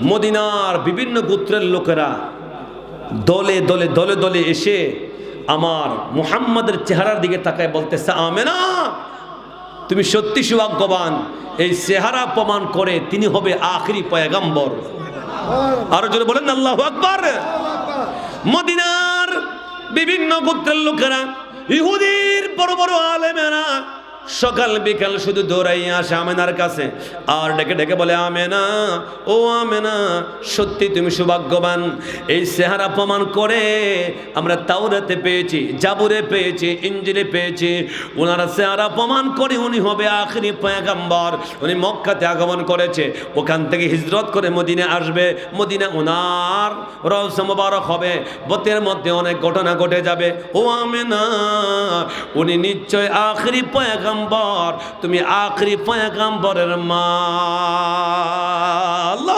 মদিনার বিভিন্ন গোত্রের লোকেরা দলে দলে দলে দলে এসে আমার মুহাম্মাদের চেহারার দিকে তাকায় বলতেছে, আমেনা তুমি সত্যি সৌভাগ্যবান, এই চেহারা প্রমাণ করে তিনি হবে আখেরি পয়গম্বর। আরো জোরে বলেন আল্লাহু আকবার। মদিনার বিভিন্ন গোত্রের লোকেরা, ইহুদির বড় বড় আলেমেরা সকাল বিকাল শুধু দৌড়াইয়া আসে আমেনার কাছে আর ডেকে ডেকে বলে, আমেনা ও আমেনা সত্যি তুমি সৌভাগ্যবান, এই চেহারা প্রমাণ করে আমরা তাওরাতে পেয়েছি, জাবুরে পেয়েছি, ইঞ্জিলে পেয়েছি, ওনারা চেহারা প্রমাণ করে উনি হবে আখেরি পয়গম্বর। উনি মক্কাতে আগমন করেছে, ওখান থেকে হিজরত করে মদিনা আসবে, মদিনা ওনার রওজা মুবারক হবে, বতের মধ্যে অনেক ঘটনা ঘটে যাবে। ও আমেনা উনি নিশ্চয় আখেরি পয়গম্বর, তুমি আখেরি পয়গম্বরের মা। আল্লাহু